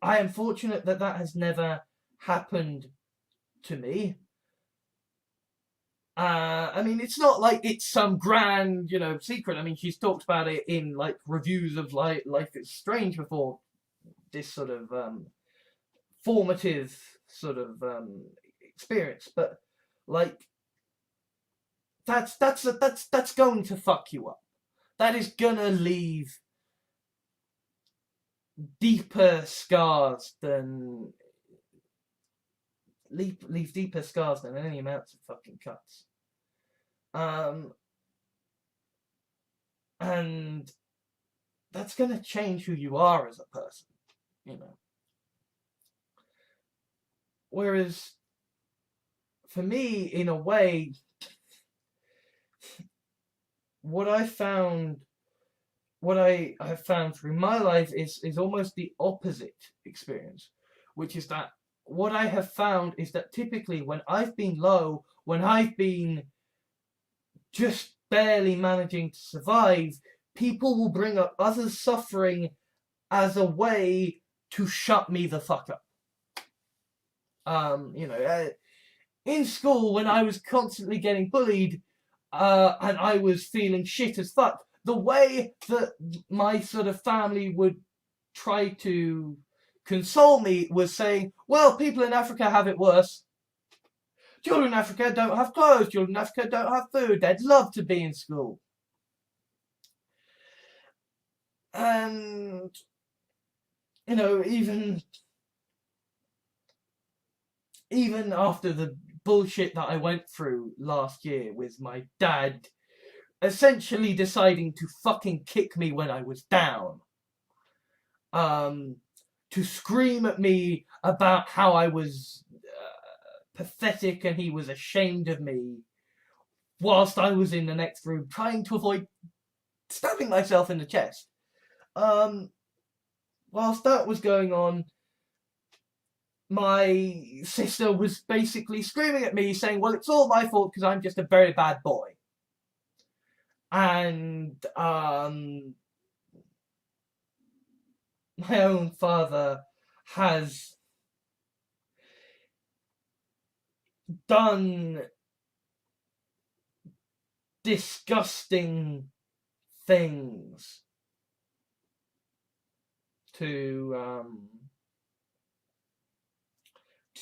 I am fortunate that has never happened to me. I mean, it's not like it's some grand, secret. I mean, she's talked about it in like reviews of Life is Strange before this sort of formative sort of experience, but like that's going to fuck you up. That is gonna leave deeper scars than deeper scars than any amounts of fucking cuts. And that's gonna change who you are as a person, Whereas for me, in a way, what I have found through my life is almost the opposite experience, which is that what I have found is that typically when I've been low, when I've been just barely managing to survive, people will bring up others' suffering as a way to shut me the fuck up. In school, when I was constantly getting bullied, and I was feeling shit as fuck, the way that my sort of family would try to console me was saying, well, people in Africa have it worse. Children in Africa don't have clothes. Children in Africa don't have food. They'd love to be in school. And, even after the bullshit that I went through last year with my dad essentially deciding to fucking kick me when I was down, to scream at me about how I was pathetic and he was ashamed of me, whilst I was in the next room trying to avoid stabbing myself in the chest. Whilst that was going on, my sister was basically screaming at me saying, well, it's all my fault because I'm just a very bad boy. And my own father has done disgusting things to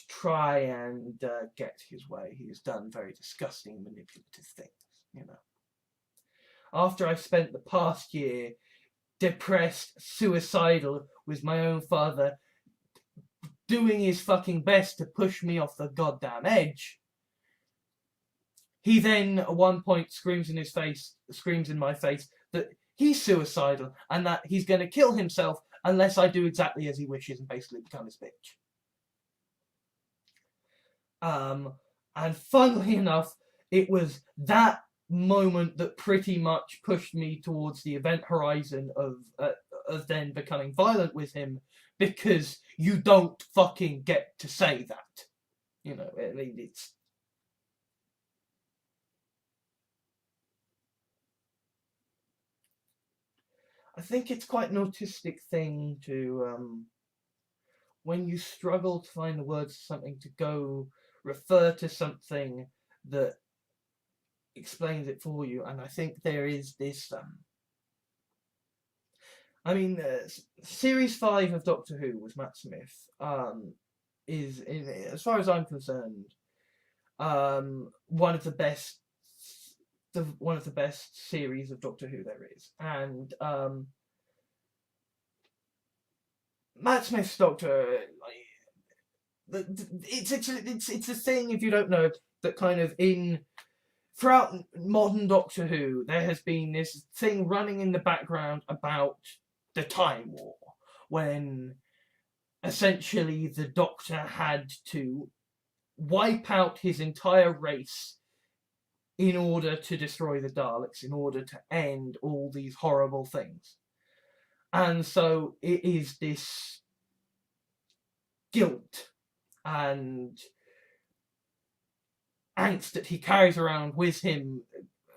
try and get his way. He has done very disgusting, manipulative things, After I spent the past year depressed, suicidal, with my own father doing his fucking best to push me off the goddamn edge, he then at one point screams in my face that he's suicidal and that he's going to kill himself unless I do exactly as he wishes and basically become his bitch. And funnily enough, it was that moment that pretty much pushed me towards the event horizon of then becoming violent with him, because you don't fucking get to say that. I mean, it's... I think it's quite an autistic thing to, when you struggle to find the words for something, to go refer to something that explains it for you. And I think there is this, Series 5 of Doctor Who with Matt Smith is, as far as I'm concerned, one of the best series of Doctor Who there is. And Matt Smith's Doctor, it's a thing, if you don't know, that kind of throughout modern Doctor Who, there has been this thing running in the background about the Time War, when essentially the Doctor had to wipe out his entire race in order to destroy the Daleks, in order to end all these horrible things. And so it is this guilt and angst that he carries around with him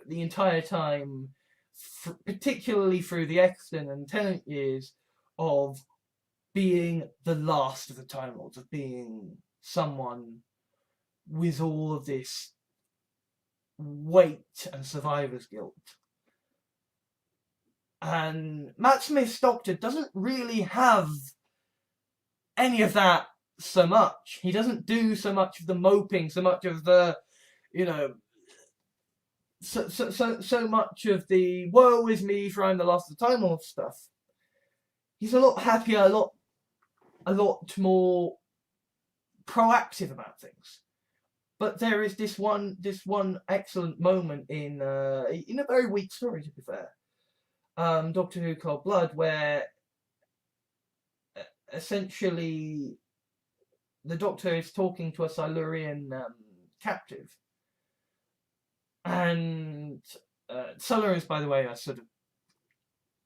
the entire time, particularly through the Exton and Tennant years, of being the last of the Time Lords, of being someone with all of this weight and survivor's guilt. And Matt Smith's Doctor doesn't really have any of that so much. He doesn't do so much of the moping, so much of the, so much of the woe is me for I'm the last of the Time Lord stuff. He's a lot happier, a lot more proactive about things. But there is this one excellent moment in a very weak story, to be fair, Doctor Who Cold Blood, where essentially the Doctor is talking to a Silurian captive. And Silurians, by the way, are sort of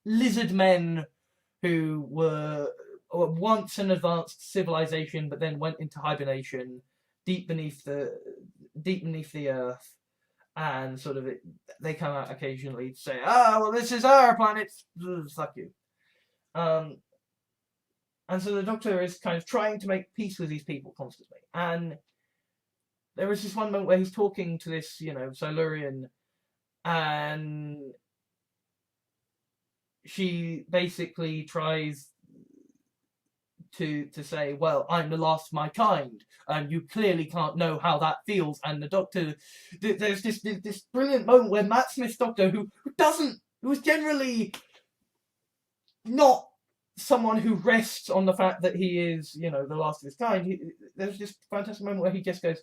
lizard men who were once an advanced civilization, but then went into hibernation deep beneath the earth, and sort of they come out occasionally to say, well, this is our planet, fuck you. And so the Doctor is kind of trying to make peace with these people constantly. And there is this one moment where he's talking to this, Silurian, and she basically tries to say, well, I'm the last of my kind, and you clearly can't know how that feels. And the Doctor, there's this brilliant moment where Matt Smith's Doctor, who is generally not someone who rests on the fact that he is, the last of his kind, there's this fantastic moment where he just goes,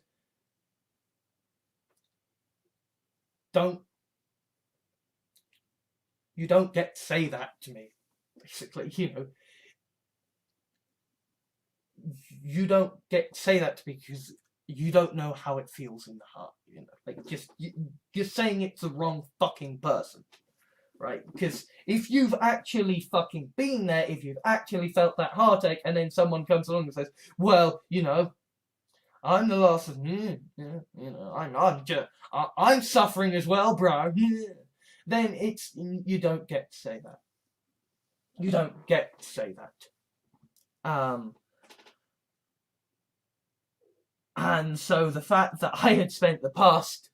you don't get to say that to me, basically, you don't get to say that to me because you don't know how it feels in the heart, you're saying it's the wrong fucking person, right? Because if you've actually fucking been there, if you've actually felt that heartache, and then someone comes along and says, well, I'm the last of, I'm suffering as well, bro. Then you don't get to say that. You don't get to say that. And so the fact that I had spent the past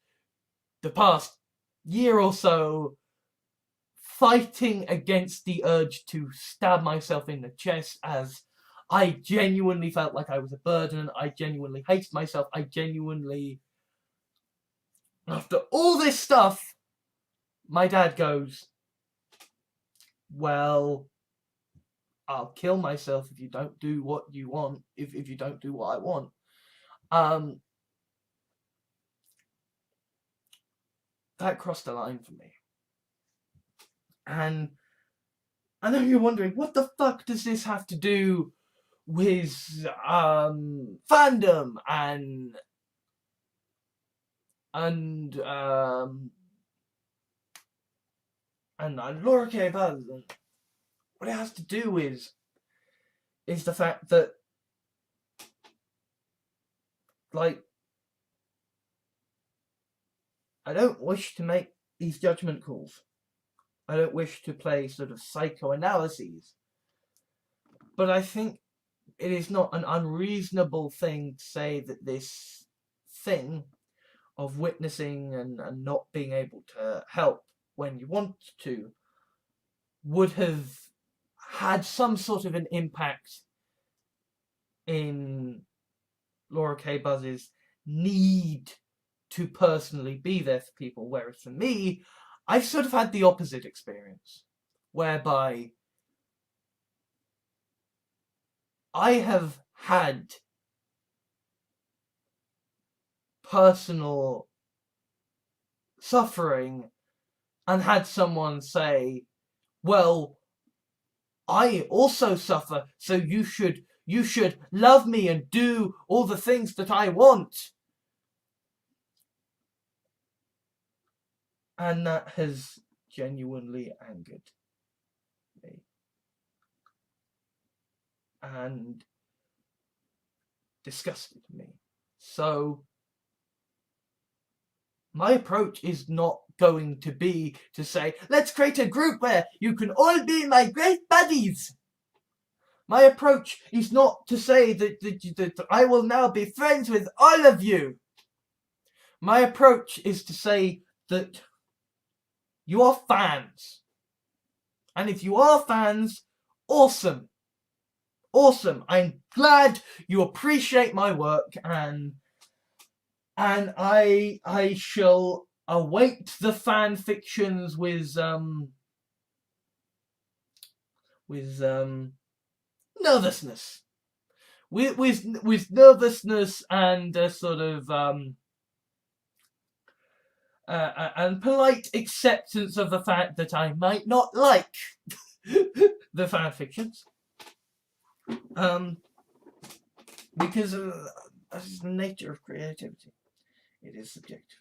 year or so fighting against the urge to stab myself in the chest, as I genuinely felt like I was a burden, I genuinely hated myself, after all this stuff, my dad goes, well, I'll kill myself if you don't do what you want, if you don't do what I want. That crossed the line for me. And I know you're wondering, what the fuck does this have to do with fandom and Laura K. Buzz? What it has to do is the fact that, like, I don't wish to make these judgment calls. I don't wish to play sort of psychoanalyses. But I think it is not an unreasonable thing to say that this thing of witnessing and not being able to help when you want to would have had some sort of an impact in Laura K. Buzz's need to personally be there for people, whereas for me, I've sort of had the opposite experience, whereby I have had personal suffering and had someone say, well, I also suffer, so you should love me and do all the things that I want. And that has genuinely angered me. And disgusted me. So my approach is not going to be to say, let's create a group where you can all be my great buddies. My approach is not to say that I will now be friends with all of you. My approach is to say that you are fans. And if you are fans, awesome. Awesome. I'm glad you appreciate my work, and I shall await the fan fictions with nervousness. With nervousness and sort of and polite acceptance of the fact that I might not like the fan fictions. Because that's the nature of creativity. It is subjective.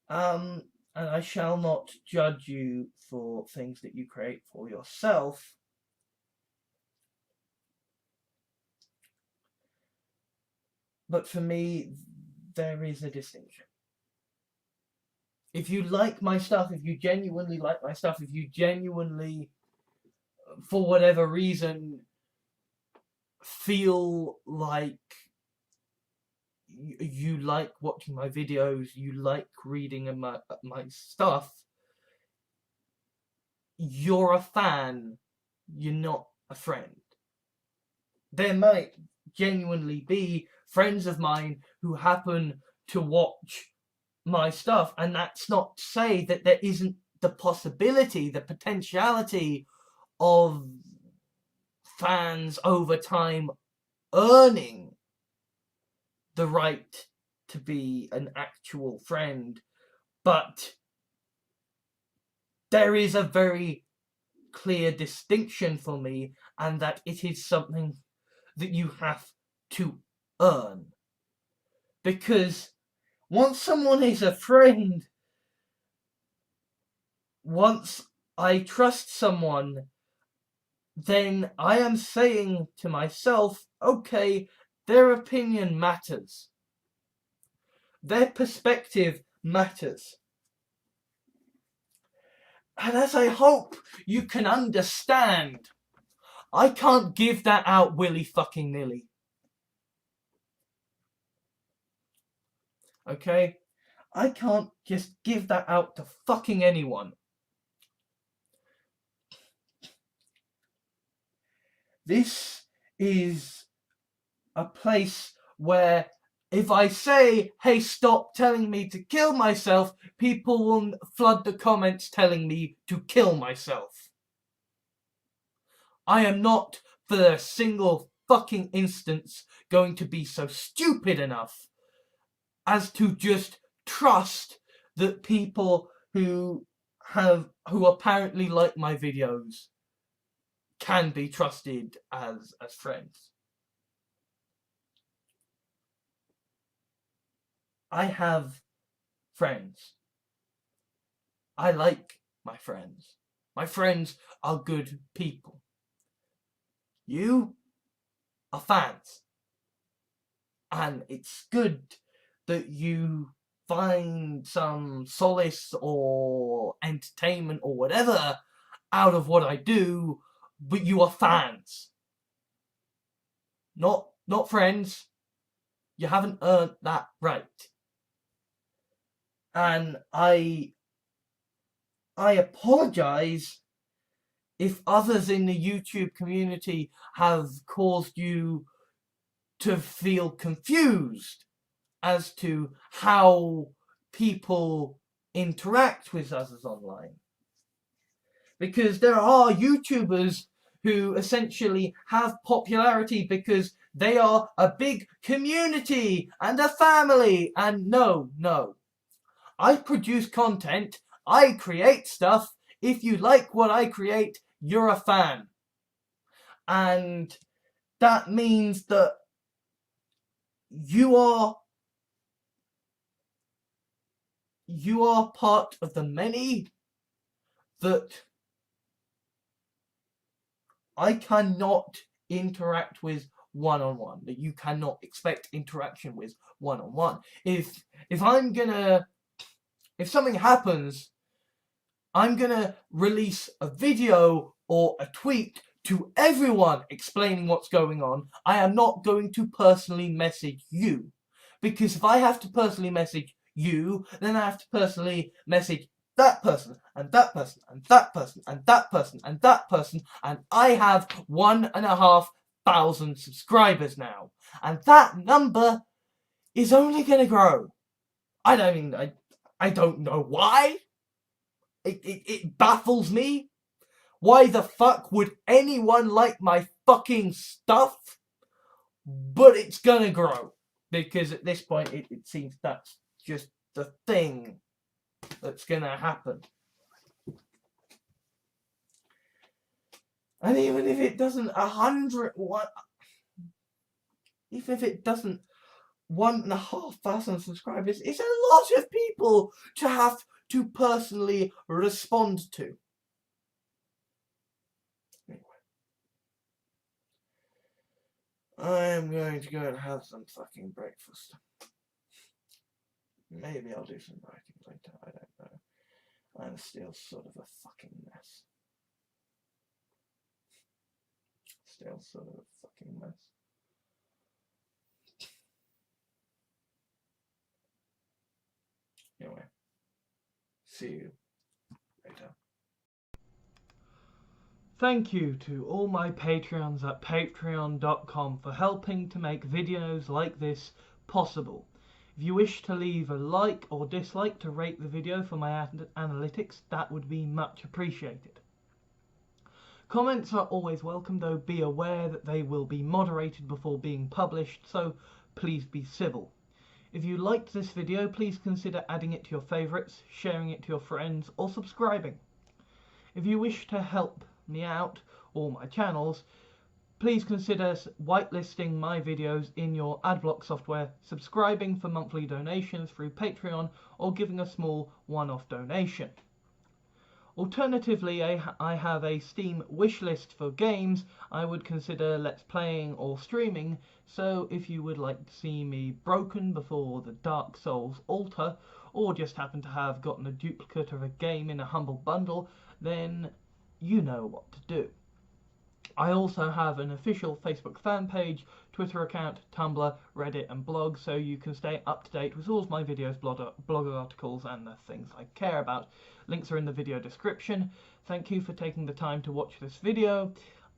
And I shall not judge you for things that you create for yourself. But for me, there is a distinction. If you like my stuff, if you genuinely like my stuff, if you genuinely, for whatever reason, feel like you like watching my videos, you like reading my stuff, you're a fan, you're not a friend. There might genuinely be friends of mine who happen to watch my stuff, and that's not to say that there isn't the possibility, the potentiality of fans over time earning the right to be an actual friend, but there is a very clear distinction for me, and that it is something that you have to earn. Because once someone is a friend, once I trust someone, then I am saying to myself, okay, their opinion matters. Their perspective matters. And as I hope you can understand, I can't give that out willy-fucking-nilly. Okay? I can't just give that out to fucking anyone. This is a place where if I say, hey, stop telling me to kill myself, people will flood the comments telling me to kill myself. I am not, for a single fucking instance, going to be so stupid enough as to just trust that people who apparently like my videos can be trusted as friends. I have friends. I like my friends. My friends are good people. You are fans. And it's good that you find some solace or entertainment or whatever out of what I do, but you are fans. Not friends. You haven't earned that right. And I apologize if others in the YouTube community have caused you to feel confused as to how people interact with others online. Because there are YouTubers who essentially have popularity because they are a big community and a family. And no. I produce content. I create stuff. If you like what I create, you're a fan. And that means that you are part of the many that I cannot interact with one-on-one, that you cannot expect interaction with one-on-one. If something happens, I'm gonna release a video or a tweet to everyone explaining what's going on. I am not going to personally message you. Because if I have to personally message you, then I have to personally message that person, and that person, and that person, and that person, and that person, and I have 1,500 subscribers now. And that number is only gonna grow. I don't know why. It baffles me. Why the fuck would anyone like my fucking stuff? But it's gonna grow. Because at this point, it seems that's just the thing that's gonna happen. And even if it doesn't 1,500 subscribers, it's a lot of people to have to personally respond to. I am going to go and have some fucking breakfast. Maybe I'll do some writing later, I don't know. I'm still sort of a fucking mess. Still sort of a fucking mess. Anyway, see you later. Thank you to all my Patreons at patreon.com for helping to make videos like this possible. If you wish to leave a like or dislike to rate the video for my analytics, that would be much appreciated. Comments are always welcome, though be aware that they will be moderated before being published, so please be civil. If you liked this video, please consider adding it to your favourites, sharing it to your friends, or subscribing. If you wish to help me out, or my channels, please consider whitelisting my videos in your adblock software, subscribing for monthly donations through Patreon, or giving a small one-off donation. Alternatively, I have a Steam wishlist for games I would consider Let's Playing or streaming, so if you would like to see me broken before the Dark Souls altar, or just happen to have gotten a duplicate of a game in a humble bundle, then you know what to do. I also have an official Facebook fan page, Twitter account, Tumblr, Reddit and blog, so you can stay up to date with all of my videos, blog articles and the things I care about. Links are in the video description. Thank you for taking the time to watch this video.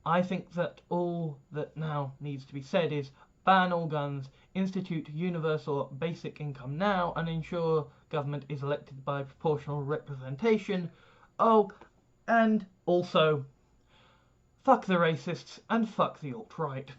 I think that all that now needs to be said is ban all guns, institute universal basic income now, and ensure government is elected by proportional representation. Oh, and also, fuck the racists and fuck the alt-right.